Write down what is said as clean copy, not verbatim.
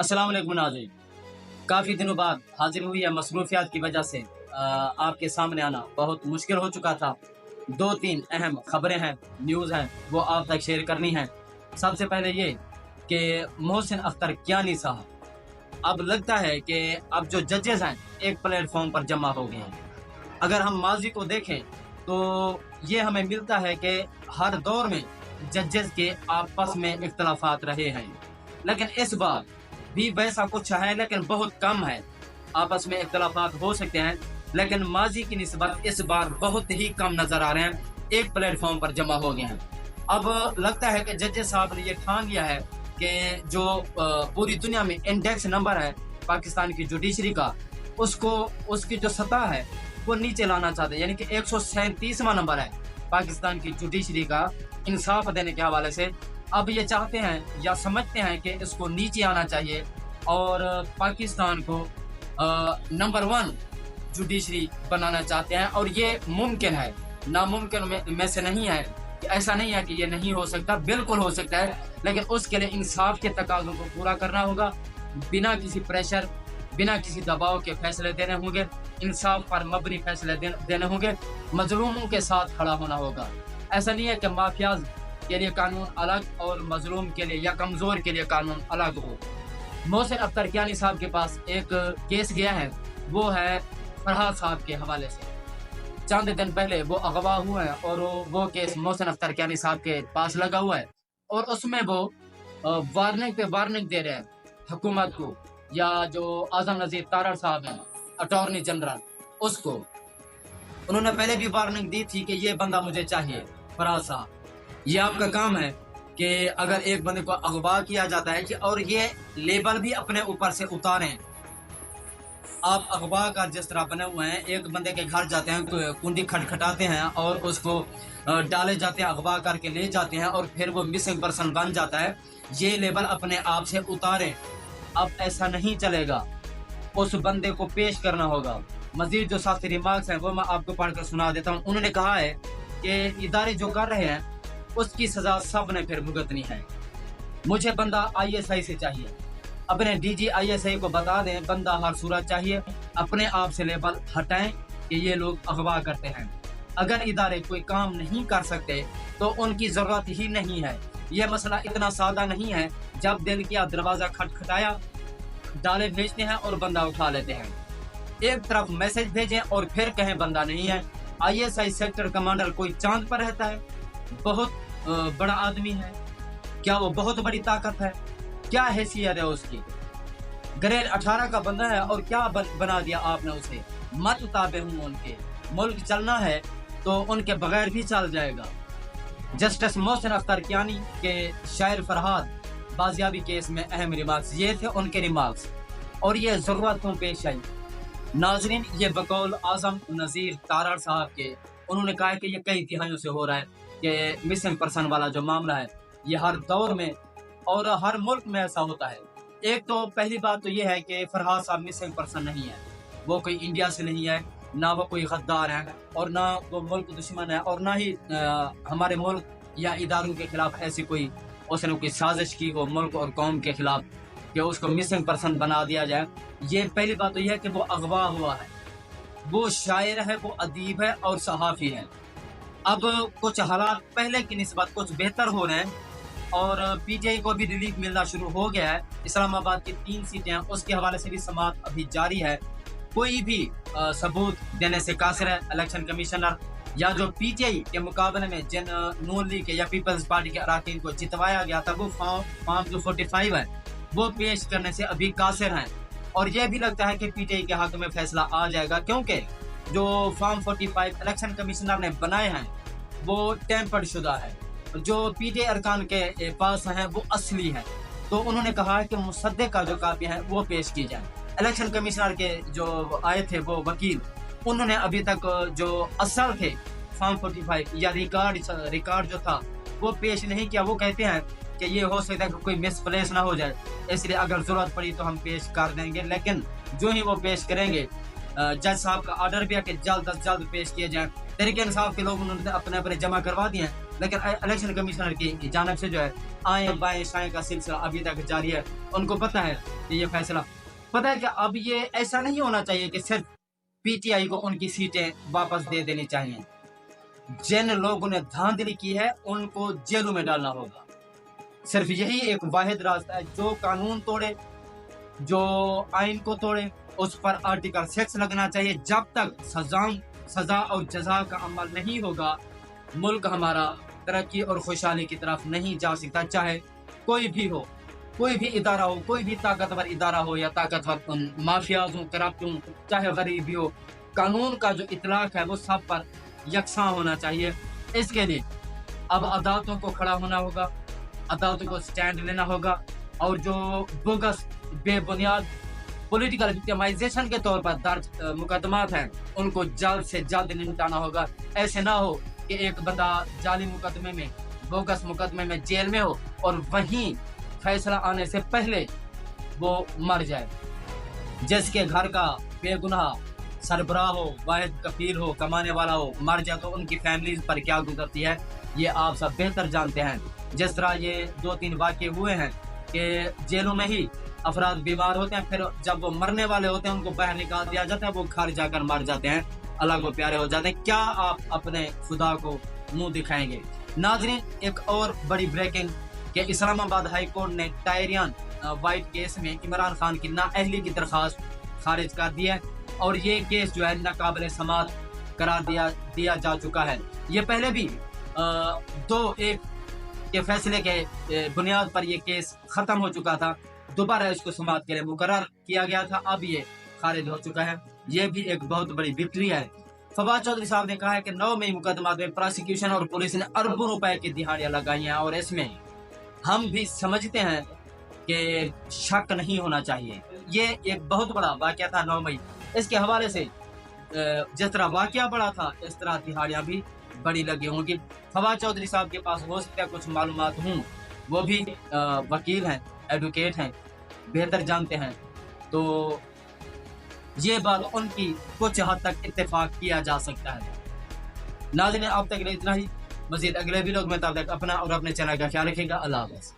अस्सलाम वालेकुम नाज़रीन, काफ़ी दिनों बाद हाजिर हुई है। मसरूफियात की वजह से आपके सामने आना बहुत मुश्किल हो चुका था। दो तीन अहम खबरें हैं, न्यूज़ हैं, वो आप तक शेयर करनी है। सबसे पहले ये कि मोहसिन अख्तर कियानी साहब, अब लगता है कि अब जो जजेस हैं एक प्लेटफॉर्म पर जमा हो गए हैं। अगर हम माजी को देखें तो ये हमें मिलता है कि हर दौर में जजेस के आपस में इख्तलाफात रहे हैं, लेकिन इस बार भी वैसा कुछ है, लेकिन बहुत कम है। आपस में इख्तलाफात हो सकते हैं, लेकिन माजी की निस्बत इस बार बहुत ही कम नजर आ रहे हैं, एक प्लेटफॉर्म पर जमा हो गए हैं। अब लगता है कि जजेस साहब ने ये ठान लिया है कि जो पूरी दुनिया में इंडेक्स नंबर है पाकिस्तान की जुडिशरी का, उसको उसकी जो सतह है वो नीचे लाना चाहते हैं। यानी कि 137वां नंबर है पाकिस्तान की जुडिशरी का इंसाफ देने के हवाले से। अब ये चाहते हैं या समझते हैं कि इसको नीचे आना चाहिए और पाकिस्तान को नंबर 1 जुडिशरी बनाना चाहते हैं, और ये मुमकिन है, नामुमकिन में से नहीं है। ऐसा नहीं है कि ये नहीं हो सकता, बिल्कुल हो सकता है, लेकिन उसके लिए इंसाफ के तकाज़ों को पूरा करना होगा। बिना किसी प्रेशर, बिना किसी दबाव के फैसले देने होंगे, इंसाफ पर मबनी फैसले देने होंगे, मजलूमों के साथ खड़ा होना होगा। ऐसा नहीं है कि माफियाज के लिए कानून अलग और मजलूम के लिए या कमज़ोर के लिए कानून अलग हो। मोहसिन अख्तर कियानी साहब के पास एक केस गया है, वो है फरहाद साहब के हवाले से। चंद दिन पहले वो अगवा हुए हैं और वो केस मोहसिन अख्तर कियानी साहब के पास लगा हुआ है, और उसमें वो वार्निंग पे वार्निंग दे रहे हैं हुकूमत को, या जो आजम नज़ीर तारड़ साहब हैं अटॉर्नी जनरल, उसको। उन्होंने पहले भी वार्निंग दी थी कि ये बंदा मुझे चाहिए। फरहाद साहब, ये आपका काम है कि अगर एक बंदे को अगवा किया जाता है कि और ये लेबल भी अपने ऊपर से उतारें। आप अगवा का जिस तरह बने हुए हैं, एक बंदे के घर जाते हैं, कुंडी खटखटाते हैं और उसको डाले जाते हैं, अगवा करके ले जाते हैं, और फिर वो मिसिंग पर्सन बन जाता है। ये लेबल अपने आप से उतारें। अब ऐसा नहीं चलेगा, उस बंदे को पेश करना होगा। मजीद जो साथ रिमार्क्स हैं वो मैं आपको पढ़कर सुना देता हूँ। उन्होंने कहा है कि इदारे जो कर रहे हैं उसकी सजा सब ने फिर भुगतनी है। मुझे बंदा ISI से चाहिए, अपने DG ISI को बता दें बंदा हर सूरत चाहिए। अपने आप से लेबल हटाएं कि ये लोग अगवा करते हैं। अगर इदारे कोई काम नहीं कर सकते तो उनकी ज़रूरत ही नहीं है। यह मसला इतना सादा नहीं है, जब दिल किया दरवाज़ा खटखटाया, डाले भेजते हैं और बंदा उठा लेते हैं। एक तरफ मैसेज भेजें और फिर कहें बंदा नहीं है। ISI सेक्टर कमांडर कोई चांद पर रहता है, बहुत बड़ा आदमी है, क्या वो बहुत बड़ी ताकत है? क्या हैसियत है उसकी? ग्रेड 18 का बंदा है और क्या बना दिया आपने उसे? मत ताबे हूँ उनके, मुल्क चलना है तो उनके बगैर भी चल जाएगा। जस्टिस मोहसिन अख्तर कियानी के शायर फरहाद बाजियाबी केस में अहम रिमार्क्स ये थे, उनके रिमार्क्स, और ये ज़रूरतों पेश आई। नाजरीन, ये बकौल आजम नज़ीर तारड़ साहब के, उन्होंने कहा है कि ये कई तिहाइयों से हो रहा है कि मिसिंग पर्सन वाला जो मामला है ये हर दौर में और हर मुल्क में ऐसा होता है। एक तो पहली बात तो ये है कि फरहाद साहब मिसिंग पर्सन नहीं है, वो कोई इंडिया से नहीं है, ना वो कोई गद्दार है, और ना वो मुल्क दुश्मन है, और ना ही हमारे मुल्क या इदारों के खिलाफ ऐसी कोई उसने कोई साजिश की हो मुल्क और कौम के खिलाफ कि उसको मिसिंग पर्सन बना दिया जाए। ये पहली बात तो ये है कि वो अगवा हुआ है, वो शायर है, वो अदीब है और सहाफ़ी है। अब कुछ हालात पहले की निस्बत कुछ बेहतर हो रहे हैं और PTI को भी रिलीफ मिलना शुरू हो गया है। इस्लामाबाद की 3 सीटें हैं, उसके हवाले से भी समाअत अभी जारी है। कोई भी सबूत देने से कासिर है इलेक्शन कमिश्नर, या जो PTI के मुकाबले में जिन नून लीग के या पीपल्स पार्टी के अराकीन को जितवाया गया था, वो फॉर्म जो 45 है वो पेश करने से अभी कासिर हैं। और यह भी लगता है कि PTI के हक में फैसला आ जाएगा, क्योंकि जो फॉर्म 45 इलेक्शन कमिश्नर ने बनाए हैं वो टेम्पर्ड शुदा है, जो PTI अरकान के पास हैं वो असली है। तो उन्होंने कहा है कि मुसद्दे का जो कापी है वो पेश की जाए। इलेक्शन कमिश्नर के जो आए थे वो वकील, उन्होंने अभी तक जो असल थे फॉर्म 45 या रिकॉर्ड जो था वो पेश नहीं किया। वो कहते हैं कि ये हो सकता है कि कोई मिसप्लेस ना हो जाए, इसलिए अगर ज़रूरत पड़ी तो हम पेश कर देंगे। लेकिन जो ही वो पेश करेंगे, जज साहब का ऑर्डर भी है कि जल्द अज जल्द पेश किए जाए। तहरीक इंसाफ के लोग उन्होंने अपने जमा करवा दिए हैं, لیکن الیکشن کمیشنر کی جانب سے جو ہے آئیں بائیں شائیں کا سلسلہ ابھی تک جاری ہے. ان کو پتہ ہے کہ یہ فیصلہ پتہ ہے کہ اب یہ ایسا نہیں ہونا چاہیے کہ صرف پی ٹی آئی کو ان کی سیٹیں واپس دے دینی چاہیے. جن لوگوں نے دھاندلی کی ہے ان کو جیلوں میں ڈالنا ہوگا. صرف یہی ایک واحد راستہ ہے. جو قانون توڑے، جو آئین کو توڑے، اس پر آرٹیکل 6 لگنا چاہیے. جب تک سزا اور جزا کا عمل نہیں ہوگا ملک ہمارا ترقی اور خوشحالی کی طرف نہیں جا سکتا. چاہے کوئی بھی ہو، کوئی بھی ادارہ ہو، کوئی بھی طاقتور ادارہ ہو یا طاقتور مافیاز ہوں، کرپٹ ہوں، چاہے غریب بھی ہو، قانون کا جو اطلاق ہے وہ سب پر یکساں ہونا چاہیے. اس کے لیے اب عدالتوں کو کھڑا ہونا ہوگا، عدالتوں کو سٹینڈ لینا ہوگا، اور جو بوگس بے بنیاد پولیٹیکل وکٹمائزیشن کے طور پر درج مقدمات ہیں ان کو جلد سے جلد نمٹانا ہوگا. ایسے نہ ہو کہ ایک بندہ جعلی مقدمے میں، بوگس مقدمے میں جیل میں ہو اور وہیں فیصلہ آنے سے پہلے وہ مر جائے. جس کے گھر کا بے گناہ سربراہ ہو، واحد کفیل ہو، کمانے والا ہو، مر جائے تو ان کی فیملیز پر کیا گزرتی ہے یہ آپ سب بہتر جانتے ہیں. جس طرح یہ 2-3 واقعے ہوئے ہیں کہ جیلوں میں ہی افراد بیمار ہوتے ہیں، پھر جب وہ مرنے والے ہوتے ہیں ان کو باہر نکال دیا جاتا ہے، وہ گھر جا کر مر جاتے ہیں، اللہ کو پیارے ہو جاتے ہیں. کیا آپ اپنے خدا کو منہ دکھائیں گے؟ ناظرین، ایک اور بڑی بریکنگ کہ اسلام آباد ہائی کورٹ نے ٹائریان وائٹ کیس میں عمران خان کی نااہلی کی درخواست خارج کر دی ہے، اور یہ کیس جو ہے ناقابل سماعت قرار دیا جا چکا ہے. یہ پہلے بھی 2-1 کے فیصلے کے بنیاد پر یہ کیس ختم ہو چکا تھا. دوبارہ اس کو سماعت کے لیے مقرر کیا گیا تھا، اب یہ خارج ہو چکا ہے. یہ بھی ایک بہت بڑی وکٹری ہے. فواد چودھری صاحب نے کہا ہے کہ 9 مئی مقدمات میں پراسیکیوشن اور پولیس نے اربوں روپے کی دہاڑیاں لگائی ہیں، اور اس میں ہم بھی سمجھتے ہیں کہ شک نہیں ہونا چاہیے. یہ ایک بہت بڑا واقعہ تھا 9 مئی. اس کے حوالے سے جس طرح واقعہ بڑا تھا اس طرح دہاڑیاں بھی بڑی لگی ہوں گی. فواد چودھری صاحب کے پاس ہو سکتا ہے کچھ معلومات ہوں، وہ بھی وکیل ہیں، ایڈوکیٹ ہیں، بہتر جانتے ہیں، تو یہ بات ان کی کچھ حد تک اتفاق کیا جا سکتا ہے. ناظرین، اب تک اتنا ہی. مزید اگلے ویڈیو میں تب تک اپنا اور اپنے چینل کا خیال رکھیں گا. اللہ حافظ.